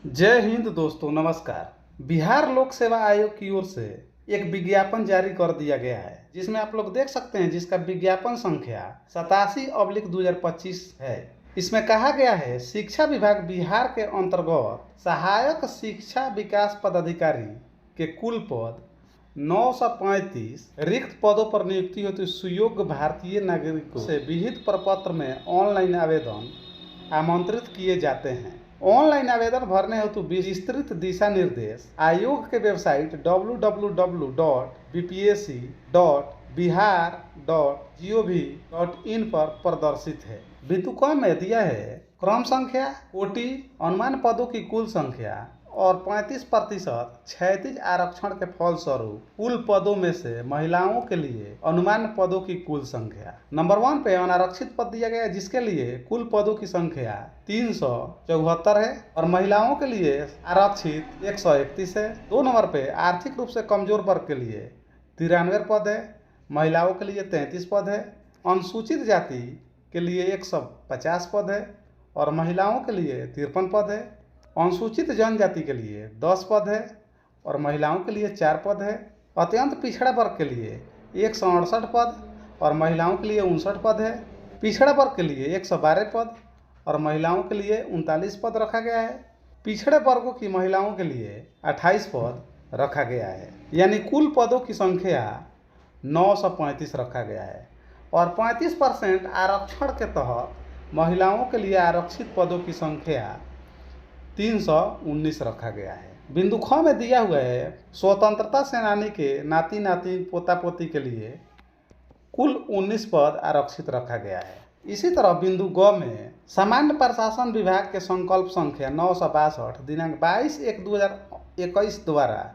जय हिंद दोस्तों, नमस्कार। बिहार लोक सेवा आयोग की ओर से एक विज्ञापन जारी कर दिया गया है, जिसमें आप लोग देख सकते हैं, जिसका विज्ञापन संख्या 87/2025 है। इसमें कहा गया है, शिक्षा विभाग बिहार के अंतर्गत सहायक शिक्षा विकास पदाधिकारी के कुल पद 935 रिक्त पदों पर नियुक्ति हेतु सुयोग्य भारतीय नागरिकों से विहित प्रपत्र में ऑनलाइन आवेदन आमंत्रित किए जाते हैं। ऑनलाइन आवेदन भरने हेतु विस्तृत दिशा निर्देश आयोग के वेबसाइट www.bpsc.bihar.gov.in पर प्रदर्शित है। बिंदु में दिया है क्रम संख्या, कोटि, अनुमान पदों की कुल संख्या और 35% क्षैतिज आरक्षण के फलस्वरूप कुल पदों में से महिलाओं के लिए अनुमान पदों की कुल संख्या। नंबर 1 पे अनारक्षित पद दिया गया है, जिसके लिए कुल पदों की संख्या 374 है और महिलाओं के लिए आरक्षित 131 है। 2 नंबर पे आर्थिक रूप से कमजोर वर्ग के लिए 93 पद है, महिलाओं के लिए 33 पद है। अनुसूचित जाति के लिए 150 पद है और महिलाओं के लिए 53 पद है। अनुसूचित जनजाति के लिए 10 पद है और महिलाओं के लिए 4 पद है। अत्यंत पिछड़ा वर्ग के लिए 168 पद और महिलाओं के लिए 59 पद है। पिछड़ा वर्ग के लिए 112 पद और महिलाओं के लिए 39 पद रखा गया है। पिछड़े वर्गों की महिलाओं के लिए 28 पद रखा गया है, यानी कुल पदों की संख्या 935 रखा गया है और 35% आरक्षण के तहत महिलाओं के लिए आरक्षित पदों की संख्या 319 रखा गया है। बिंदु ख में दिया हुआ है, स्वतंत्रता सेनानी के नाती नाती पोता पोती के लिए कुल 19 पद आरक्षित रखा गया है। इसी तरह बिंदु ग में सामान्य प्रशासन विभाग के संकल्प संख्या 962 दिनांक 22/1/2021 द्वारा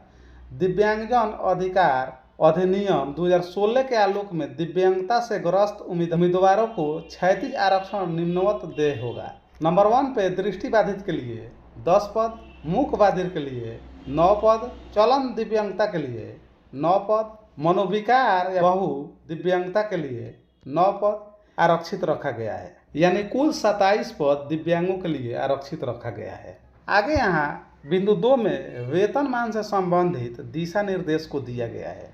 दिव्यांगजन अधिकार अधिनियम 2016 के आलोक में दिव्यांगता से ग्रस्त उम्मीदवारों को क्षैतिज आरक्षण निम्नवत देय होगा। नंबर 1 पे दृष्टिबाधित के लिए 10 पद, मूक बाधिर के लिए 9 पद, चलन दिव्यांगता के लिए 9 पद, मनोविकार या बहु दिव्यांगता के लिए 9 पद आरक्षित रखा गया है, यानी कुल 27 पद दिव्यांगों के लिए आरक्षित रखा गया है। आगे यहाँ बिंदु 2 में वेतनमान से संबंधित दिशा निर्देश को दिया गया है,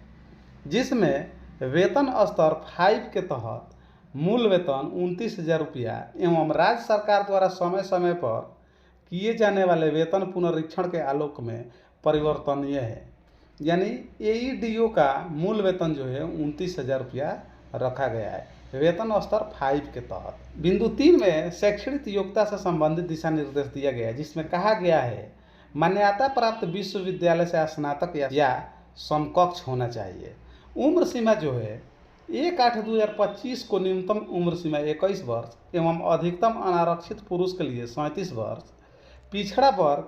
जिसमें वेतन स्तर 5 के तहत मूल वेतन 29,000 रुपया एवं राज्य सरकार द्वारा समय समय पर किए जाने वाले वेतन पुनरीक्षण के आलोक में परिवर्तनीय है, यानी एईडीओ का मूल वेतन जो है 29,000 रुपया रखा गया है, वेतन स्तर 5 के तहत। बिंदु 3 में शैक्षणिक योग्यता से संबंधित दिशा निर्देश दिया गया है, जिसमें कहा गया है मान्यता प्राप्त विश्वविद्यालय से स्नातक या समकक्ष होना चाहिए। उम्र सीमा जो है 1/8/2025 को न्यूनतम उम्र सीमा 21 वर्ष एवं अधिकतम अनारक्षित पुरुष के लिए 37 वर्ष, पिछड़ा वर्ग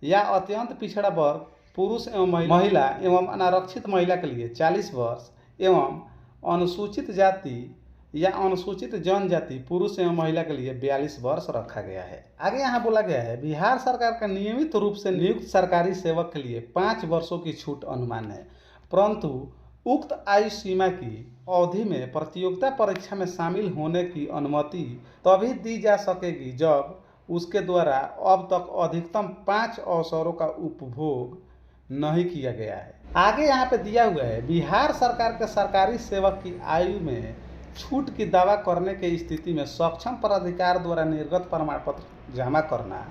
या अत्यंत पिछड़ा वर्ग पुरुष एवं महिला एवं अनारक्षित महिला के लिए 40 वर्ष एवं अनुसूचित जाति या अनुसूचित जनजाति पुरुष एवं महिला के लिए 42 वर्ष रखा गया है। आगे यहाँ बोला गया है, बिहार सरकार का नियमित रूप से नियुक्त सरकारी सेवक के लिए 5 वर्षों की छूट अनुमान है, परंतु उक्त आयु सीमा की अवधि में प्रतियोगिता परीक्षा में शामिल होने की अनुमति तभी दी जा सकेगी जब उसके द्वारा अब तक अधिकतम 5 अवसरों का उपभोग नहीं किया गया है। आगे यहाँ पे दिया हुआ है, बिहार सरकार के सरकारी सेवक की आयु में छूट की दावा करने की स्थिति में सक्षम प्राधिकार द्वारा निर्गत प्रमाण पत्र जमा करना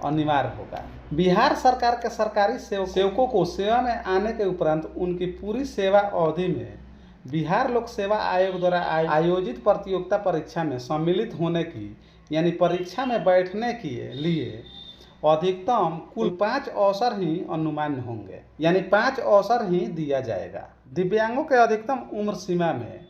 अनिवार्य होगा। बिहार सरकार के सरकारी सेवकों को सेवा में आने के उपरांत उनकी पूरी सेवा अवधि में बिहार लोक सेवा आयोग द्वारा आयोजित प्रतियोगिता परीक्षा में सम्मिलित होने की, यानी परीक्षा में बैठने के लिए अधिकतम कुल 5 अवसर ही अनुमान होंगे, यानी 5 अवसर ही दिया जाएगा। दिव्यांगों के अधिकतम उम्र सीमा में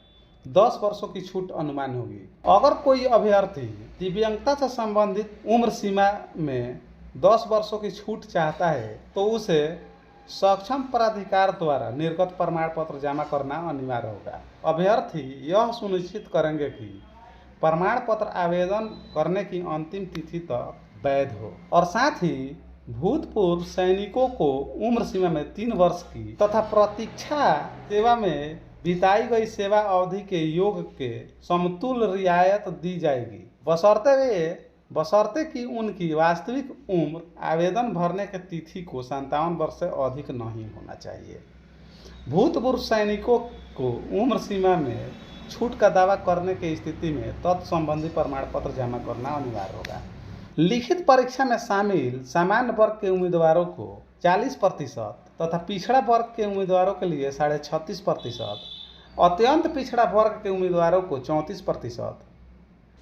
10 वर्षों की छूट अनुमान होगी। अगर कोई अभ्यर्थी दिव्यांगता से संबंधित उम्र सीमा में 10 वर्षों की छूट चाहता है तो उसे सक्षम प्राधिकार द्वारा निर्गत प्रमाण पत्र जमा करना अनिवार्य होगा। अभ्यर्थी यह सुनिश्चित करेंगे कि प्रमाण पत्र आवेदन करने की अंतिम तिथि तक वैध हो और साथ ही भूतपूर्व सैनिकों को उम्र सीमा में 3 वर्ष की तथा प्रतीक्षा सेवा में बिताई गई सेवा अवधि के योग के समतुल्य रियायत दी जाएगी, बशर्ते वे बशर्ते कि उनकी वास्तविक उम्र आवेदन भरने की तिथि को 57 वर्ष से अधिक नहीं होना चाहिए। भूतपूर्व सैनिकों को उम्र सीमा में छूट का दावा करने की स्थिति में तत्संबंधी प्रमाण पत्र जमा करना अनिवार्य होगा। लिखित परीक्षा में शामिल सामान्य वर्ग के उम्मीदवारों को 40% तथा पिछड़ा वर्ग के उम्मीदवारों के लिए 36.5%, अत्यंत पिछड़ा वर्ग के उम्मीदवारों को 34%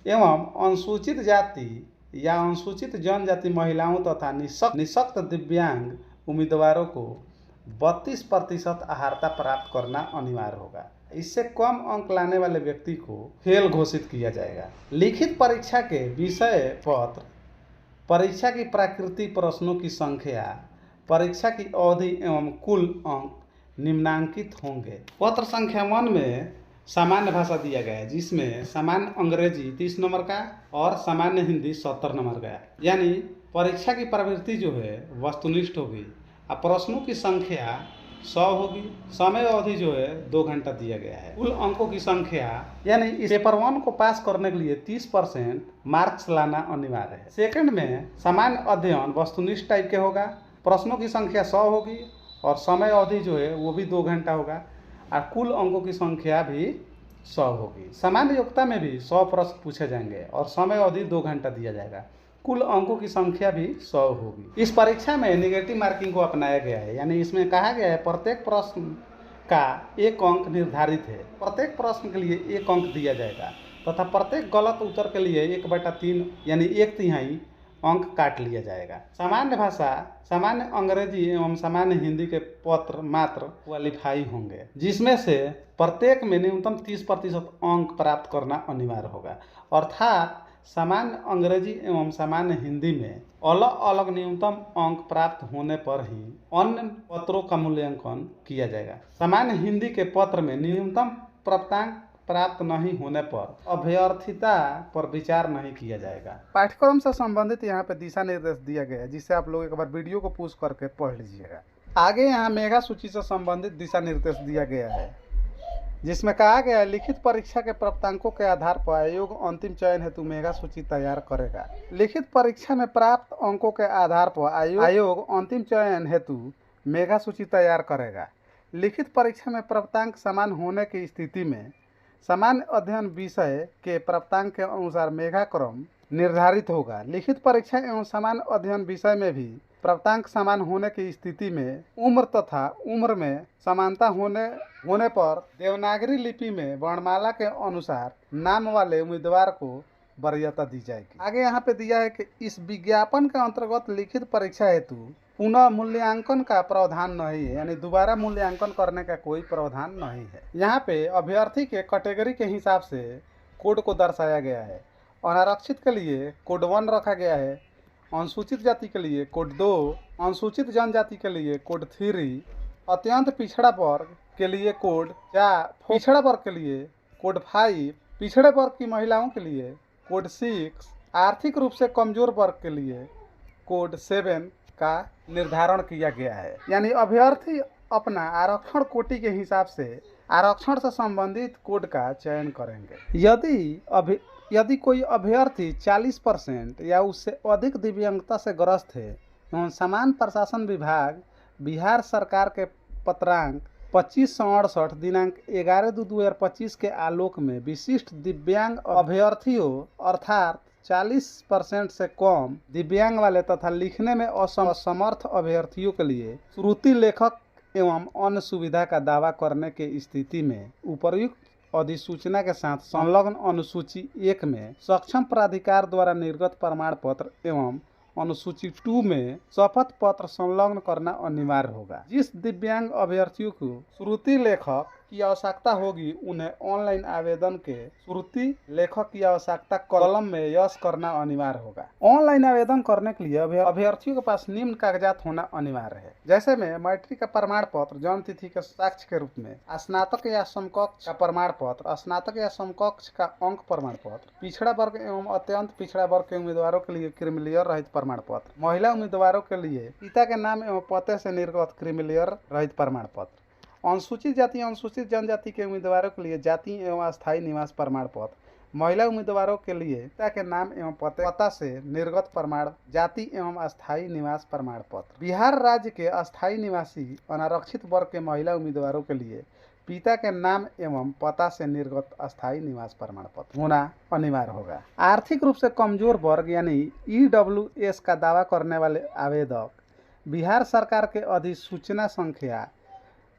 एवं अनुसूचित जाति या अनुसूचित जनजाति महिलाओं तथा निःशक्त दिव्यांग उम्मीदवारों को 32% अर्हता प्राप्त करना अनिवार्य होगा। इससे कम अंक लाने वाले व्यक्ति को फेल घोषित किया जाएगा। लिखित परीक्षा के विषय पत्र, परीक्षा की प्रकृति, प्रश्नों की संख्या, परीक्षा की अवधि एवं कुल अंक निम्नांकित होंगे। पत्र संख्या 1 में सामान्य भाषा दिया गया है, जिसमें सामान्य अंग्रेजी 30 नंबर का और सामान्य हिंदी 70 नंबर का है। यानी परीक्षा की प्रवृत्ति जो है वस्तुनिष्ठ होगी और प्रश्नों की संख्या 100 होगी। समय अवधि जो है 2 घंटा दिया गया है। कुल अंकों की संख्या यानी इस पेपर 1 को पास करने के लिए 30% मार्क्स लाना अनिवार्य है। सेकंड में सामान्य अध्ययन वस्तुनिष्ठ टाइप के होगा, प्रश्नों की संख्या 100 होगी और समय अवधि जो है वो भी 2 घंटा होगा और कुल अंकों की संख्या भी 100 होगी। सामान्य योग्यता में भी 100 प्रश्न पूछे जाएंगे और समय अवधि 2 घंटा दिया जाएगा। कुल अंकों की संख्या भी 100 होगी। इस परीक्षा में नेगेटिव मार्किंग को अपनाया गया है, यानी इसमें कहा गया है प्रत्येक प्रश्न का 1 अंक निर्धारित है। प्रत्येक प्रश्न के लिए 1 अंक दिया जाएगा तथा प्रत्येक गलत उत्तर के लिए 1/3 यानी 1/3 अंक काट लिया जाएगा। सामान्य भाषा, सामान्य अंग्रेजी एवं सामान्य हिंदी के पत्र मात्र क्वालिफाई होंगे, जिसमें से प्रत्येक में न्यूनतम 30% अंक प्राप्त करना अनिवार्य होगा। अर्थात सामान्य अंग्रेजी एवं सामान्य हिंदी में अलग अलग न्यूनतम अंक प्राप्त होने पर ही अन्य पत्रों का मूल्यांकन किया जाएगा। सामान्य हिंदी के पत्र में न्यूनतम प्राप्तांक प्राप्त नहीं होने पर अभ्यर्थिता पर विचार नहीं किया जाएगा। पाठ्यक्रम से संबंधित यहाँ पे दिशा निर्देश दिया गया है, जिसे आप लोग एक बार वीडियो को पॉज करके पढ़ लीजिएगा। आगे यहाँ मेगा सूची से संबंधित दिशा निर्देश दिया गया है, जिसमें कहा गया है लिखित परीक्षा के प्राप्तांकों के आधार पर आयोग अंतिम चयन हेतु मेगा सूची तैयार करेगा। लिखित परीक्षा में प्राप्त अंकों के आधार पर आयोग अंतिम चयन हेतु मेगा सूची तैयार करेगा। लिखित परीक्षा में प्राप्तांक समान होने की स्थिति में सामान्य अध्ययन विषय के प्राप्तांक के अनुसार मेगा क्रम निर्धारित होगा। लिखित परीक्षा एवं सामान्य अध्ययन विषय में भी प्राप्तांक समान होने की स्थिति में उम्र तथा उम्र में समानता होने पर देवनागरी लिपि में वर्णमाला के अनुसार नाम वाले उम्मीदवार को वरीयता दी जाएगी। आगे यहाँ पे दिया है कि इस विज्ञापन के अंतर्गत लिखित परीक्षा हेतु पुनः मूल्यांकन का प्रावधान नहीं है, यानी दोबारा मूल्यांकन करने का कोई प्रावधान नहीं है। यहाँ पे अभ्यर्थी के कैटेगरी के हिसाब से कोड को दर्शाया गया है। अनारक्षित के लिए कोड 1 रखा गया है, अनुसूचित जाति के लिए कोड 2, अनुसूचित जनजाति के लिए कोड 3, अत्यंत पिछड़ा वर्ग के लिए कोड 4, पिछड़ा वर्ग के लिए कोड 5, पिछड़े वर्ग की महिलाओं के लिए कोड 6, आर्थिक रूप से कमजोर वर्ग के लिए कोड 7 का निर्धारण किया गया है। यानी अभ्यर्थी अपना आरक्षण कोटि के हिसाब से आरक्षण से संबंधित कोड का चयन करेंगे। यदि कोई अभ्यर्थी 40% या उससे अधिक दिव्यांगता से ग्रस्त है एवं समान प्रशासन विभाग बिहार सरकार के पत्रांक 2568 दिनांक 11/2/2025 के आलोक में विशिष्ट दिव्यांग अभ्यर्थियों अर्थात 40% से कम दिव्यांग वाले तथा लिखने में असमर्थ अभ्यर्थियों के लिए श्रुति लेखक एवं अन्य सुविधा का दावा करने की स्थिति में उपर्युक्त अधिसूचना के साथ संलग्न अनुसूची 1 में सक्षम प्राधिकार द्वारा निर्गत प्रमाण पत्र एवं अनुसूची 2 में शपथ पत्र संलग्न करना अनिवार्य होगा। जिस दिव्यांग अभ्यर्थियों को श्रुति लेखक की आवश्यकता होगी, उन्हें ऑनलाइन आवेदन के श्रुति लेखक की आवश्यकता कॉलम में यस करना अनिवार्य होगा। ऑनलाइन आवेदन करने के लिए अभ्यर्थियों के पास निम्न कागजात होना अनिवार्य है, जैसे में मैट्रिक का प्रमाण पत्र जन्म तिथि के साक्ष्य के रूप में, स्नातक या समकक्ष का प्रमाण पत्र, स्नातक या समकक्ष का अंक प्रमाण पत्र, पिछड़ा वर्ग एवं अत्यंत पिछड़ा वर्ग के उम्मीदवारों के लिए क्रीमिलेयर रहित प्रमाण पत्र, महिला उम्मीदवारों के लिए पिता के नाम एवं पते से निर्गत क्रीमिलेयर रहित प्रमाण पत्र, अनुसूचित जाति अनुसूचित जनजाति के उम्मीदवारों के लिए जाति एवं अस्थायी निवास प्रमाण पत्र, महिला उम्मीदवारों के लिए पिता के नाम एवं पता से निर्गत प्रमाण, जाति एवं अस्थायी निवास प्रमाण पत्र। बिहार राज्य के अस्थायी निवासी अनारक्षित वर्ग के महिला उम्मीदवारों के लिए पिता के नाम एवं पता से निर्गत अस्थायी निवास प्रमाण पत्र होना अनिवार्य होगा। आर्थिक रूप से कमजोर वर्ग यानी EWS का दावा करने वाले आवेदक बिहार सरकार के अधिसूचना संख्या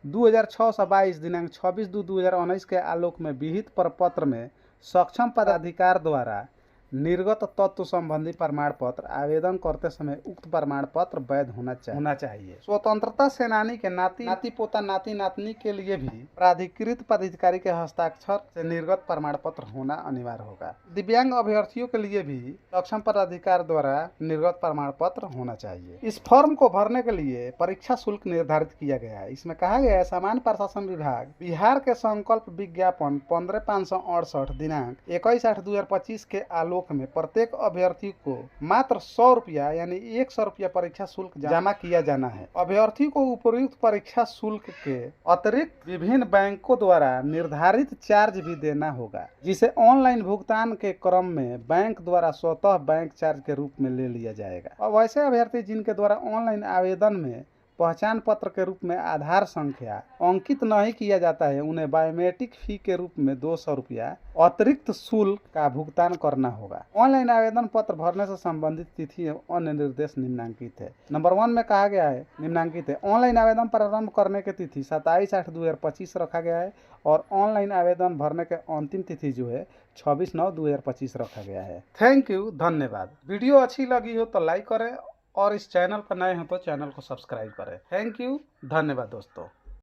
2006/22 दिनांक 26/2/2019 के आलोक में विहित प्रपत्र में सक्षम पदाधिकार द्वारा निर्गत तत्व संबंधी प्रमाण पत्र आवेदन करते समय उक्त प्रमाण पत्र वैध होना चाहिए। स्वतंत्रता सेनानी के नाती पोता नाती नातनी के लिए भी प्राधिकृत पदाधिकारी के हस्ताक्षर से निर्गत प्रमाण पत्र होना अनिवार्य होगा। दिव्यांग अभ्यर्थियों के लिए भी सक्षम पदाधिकार द्वारा निर्गत प्रमाण पत्र होना चाहिए। इस फॉर्म को भरने के लिए परीक्षा शुल्क निर्धारित किया गया है। इसमें कहा गया है सामान्य प्रशासन विभाग बिहार के संकल्प विज्ञापन 15/568 दिनांक 21/8/2025 के आलोक में प्रत्येक अभ्यर्थी को मात्र 100 रुपया यानी 100 रुपया परीक्षा शुल्क जमा किया जाना है। अभ्यर्थी को उपयुक्त परीक्षा शुल्क के अतिरिक्त विभिन्न बैंकों द्वारा निर्धारित चार्ज भी देना होगा, जिसे ऑनलाइन भुगतान के क्रम में बैंक द्वारा स्वतः बैंक चार्ज के रूप में ले लिया जाएगा। और वैसे अभ्यर्थी जिनके द्वारा ऑनलाइन आवेदन में पहचान पत्र के रूप में आधार संख्या अंकित नहीं किया जाता है, उन्हें बायोमेट्रिक फी के रूप में 200 रुपया अतिरिक्त शुल्क का भुगतान करना होगा। ऑनलाइन आवेदन पत्र भरने से संबंधित तिथि एवं अन्य निर्देश निम्नांकित है। नंबर 1 में कहा गया है निम्नांकित है। ऑनलाइन आवेदन प्रारंभ करने की तिथि 27/8/2025 रखा गया है और ऑनलाइन आवेदन भरने के अंतिम तिथि जो है 26/9/2025 रखा गया है। थैंक यू, धन्यवाद। वीडियो अच्छी लगी हो तो लाइक करें और इस चैनल पर नए हो तो चैनल को सब्सक्राइब करें। थैंक यू, धन्यवाद दोस्तों।